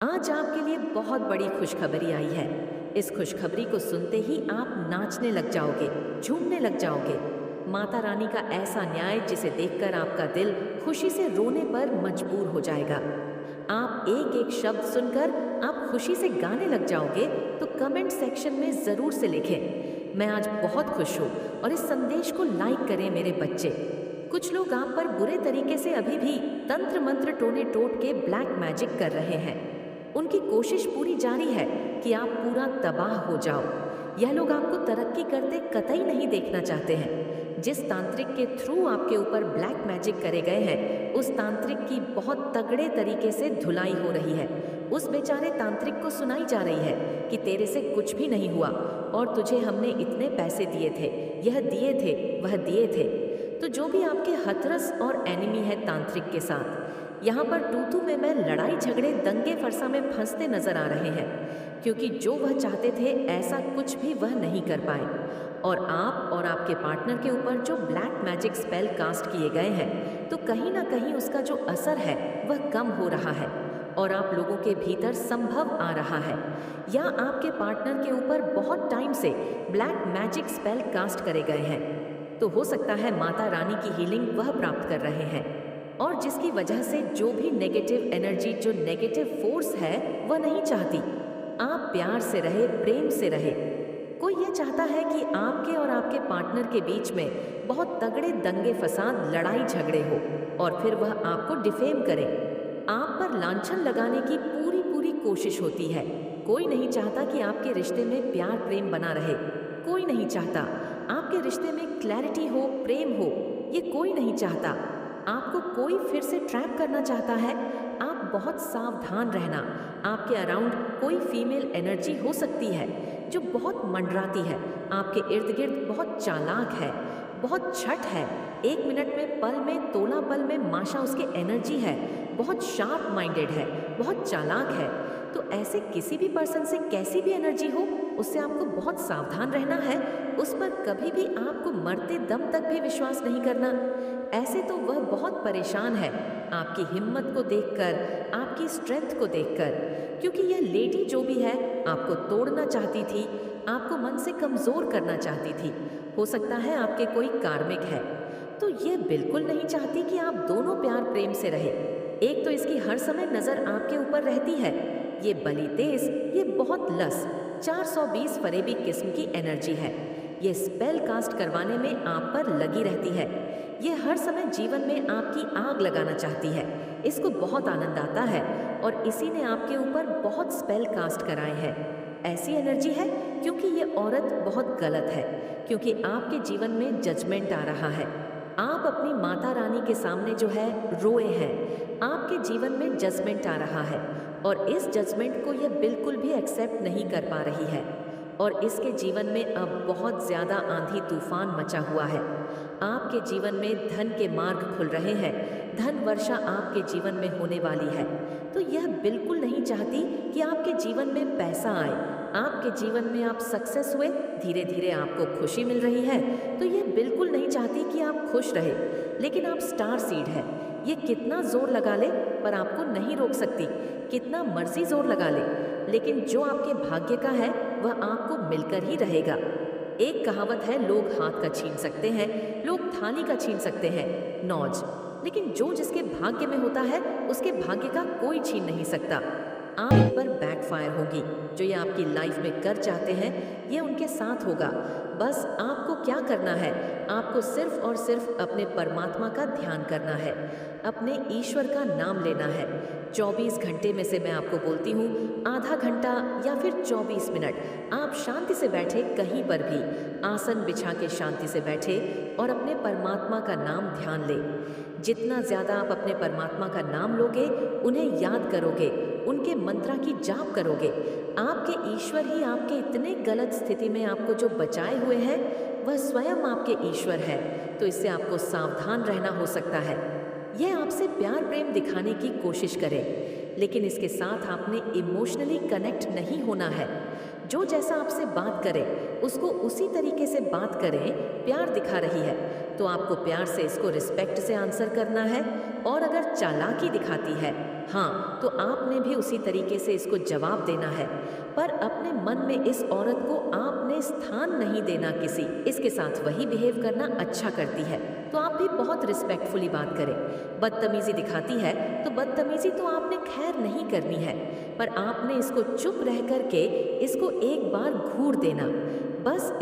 आज आपके लिए बहुत बड़ी खुशखबरी आई है। इस खुशखबरी को सुनते ही आप नाचने लग जाओगे, झूमने लग जाओगे। माता रानी का ऐसा न्याय जिसे देखकर आपका दिल खुशी से रोने पर मजबूर हो जाएगा। आप एक एक शब्द सुनकर आप खुशी से गाने लग जाओगे, तो कमेंट सेक्शन में जरूर से लिखें, मैं आज बहुत खुश हूँ, और इस संदेश को लाइक करें मेरे बच्चे। कुछ लोग आप पर बुरे तरीके से अभी भी तंत्र मंत्र टोने टोट के ब्लैक मैजिक कर रहे हैं। उनकी कोशिश पूरी जारी है कि आप पूरा तबाह हो जाओ। यह लोग आपको तरक्की करते कतई नहीं देखना चाहते हैं। जिस तांत्रिक के थ्रू आपके ऊपर ब्लैक मैजिक करे गए हैं, उस तांत्रिक की बहुत तगड़े तरीके से धुलाई हो रही है। उस बेचारे तांत्रिक को सुनाई जा रही है कि तेरे से कुछ भी नहीं हुआ, और तुझे हमने इतने पैसे दिए थे, यह दिए थे, वह दिए थे। तो जो भी आपके हथरस और एनिमी है तांत्रिक के साथ, यहाँ पर तू में लड़ाई झगड़े दंगे फरसा में फंसते नजर आ रहे हैं, क्योंकि जो वह चाहते थे ऐसा कुछ भी वह नहीं कर पाए। और आप और आपके पार्टनर के ऊपर जो ब्लैक मैजिक स्पेल कास्ट किए गए हैं, तो कहीं ना कहीं उसका जो असर है वह कम हो रहा है, और आप लोगों के भीतर संभव आ रहा है, या आपके पार्टनर के ऊपर बहुत टाइम से ब्लैक मैजिक स्पेल कास्ट करे गए हैं। तो हो सकता है माता रानी की हीलिंग वह प्राप्त कर रहे हैं, और जिसकी वजह से जो भी नेगेटिव एनर्जी, जो नेगेटिव फोर्स है, वह नहीं चाहती आप प्यार से रहे, प्रेम से रहे। कोई यह चाहता है कि आपके और आपके पार्टनर के बीच में बहुत तगड़े दंगे फसाद, लड़ाई झगड़े हो, और फिर वह आपको डिफेम करे, आप पर लांछन लगाने की पूरी पूरी कोशिश होती है। कोई नहीं चाहता कि आपके रिश्ते में प्यार प्रेम बना रहे। कोई नहीं चाहता आपके रिश्ते में क्लैरिटी हो, प्रेम हो। ये कोई नहीं चाहता। आपको कोई फिर से ट्रैप करना चाहता है। आप बहुत सावधान रहना। आपके अराउंड कोई फीमेल एनर्जी हो सकती है जो बहुत मंडराती है, आपके इर्द गिर्द बहुत चालाक है, बहुत छठ है, 1 मिनट में, पल में, तोला पल में माशा उसके एनर्जी है, बहुत शार्प माइंडेड है, बहुत चालाक है। तो ऐसे किसी भी पर्सन से कैसी भी एनर्जी हो, उससे आपको बहुत सावधान रहना है। उस पर कभी भी आपको मरते दम तक भी विश्वास नहीं करना। ऐसे तो वह बहुत परेशान है आपकी हिम्मत को देखकर, आपकी स्ट्रेंथ को देखकर, क्योंकि यह लेडी जो भी है आपको तोड़ना चाहती थी, आपको मन से कमज़ोर करना चाहती थी। हो सकता है आपके कोई कार्मिक है, तो यह बिल्कुल नहीं चाहती कि आप दोनों प्यार प्रेम से रहे। एक तो इसकी हर समय नज़र आपके ऊपर रहती है, ये बली तेज, ये बहुत लस, 420 फरेबी किस्म की एनर्जी है। ये स्पेल कास्ट करवाने में आप पर लगी रहती है। ये हर समय जीवन में आपकी आग लगाना चाहती है। इसको बहुत आनंद आता है, और इसी ने आपके ऊपर बहुत स्पेल कास्ट कराए हैं। ऐसी एनर्जी है क्योंकि ये औरत बहुत गलत है, क्योंकि आपके जीवन में जजमेंट आ रहा है। आप अपनी माता रानी के सामने जो है रोए हैं। आपके जीवन में जजमेंट आ रहा है, और इस जजमेंट को यह बिल्कुल भी एक्सेप्ट नहीं कर पा रही है, और इसके जीवन में अब बहुत ज़्यादा आंधी तूफान मचा हुआ है। आपके जीवन में धन के मार्ग खुल रहे हैं, धन वर्षा आपके जीवन में होने वाली है। तो यह बिल्कुल नहीं चाहती कि आपके जीवन में पैसा आए, आपके जीवन में आप सक्सेस हुए, धीरे धीरे आपको खुशी मिल रही है। तो यह बिल्कुल नहीं चाहती कि आप खुश रहे। लेकिन आप स्टार सीड है, ये कितना जोर लगा ले पर आपको नहीं रोक सकती, कितना मर्जी जोर लगा ले, लेकिन जो आपके भाग्य का है वह आपको मिलकर ही रहेगा। एक कहावत है, लोग हाथ का छीन सकते हैं, लोग थाली का छीन सकते हैं, नौज, लेकिन जो जिसके भाग्य में होता है उसके भाग्य का कोई छीन नहीं सकता। आप इन पर बैकफायर होगी। जो ये आपकी लाइफ में कर चाहते हैं, ये उनके साथ होगा। बस आपको क्या करना है, आपको सिर्फ और सिर्फ अपने परमात्मा का ध्यान करना है, अपने ईश्वर का नाम लेना है। 24 घंटे में से मैं आपको बोलती हूँ, आधा घंटा या फिर 24 मिनट आप शांति से बैठे, कहीं पर भी आसन बिछा के शांति से बैठे, और अपने परमात्मा का नाम ध्यान ले। जितना ज़्यादा आप अपने परमात्मा का नाम लोगे, उन्हें याद करोगे, उनके मंत्रा की जाप करोगे, आपके ईश्वर ही आपके इतने गलत स्थिति में आपको जो बचाए हुए हैं, वह स्वयं आपके ईश्वर है। तो इससे आपको सावधान रहना हो सकता है। यह आपसे प्यार प्रेम दिखाने की कोशिश करे, लेकिन इसके साथ आपने इमोशनली कनेक्ट नहीं होना है। जो जैसा आपसे बात करे उसको उसी तरीके से बात करें। प्यार दिखा रही है तो आपको प्यार से इसको रिस्पेक्ट से आंसर करना है, और अगर चालाकी दिखाती है, हाँ, तो आपने भी उसी तरीके से इसको जवाब देना है। पर अपने मन में इस औरत को आपने स्थान नहीं देना किसी, इसके साथ वही बिहेव करना अच्छा करती है, तो आप भी बहुत रिस्पेक्टफुली बात करें। बदतमीजी दिखाती है तो बदतमीजी तो आपने खैर नहीं करनी है, पर आपने इसको चुप रह करके इसको एक बार घूर देना, बस इस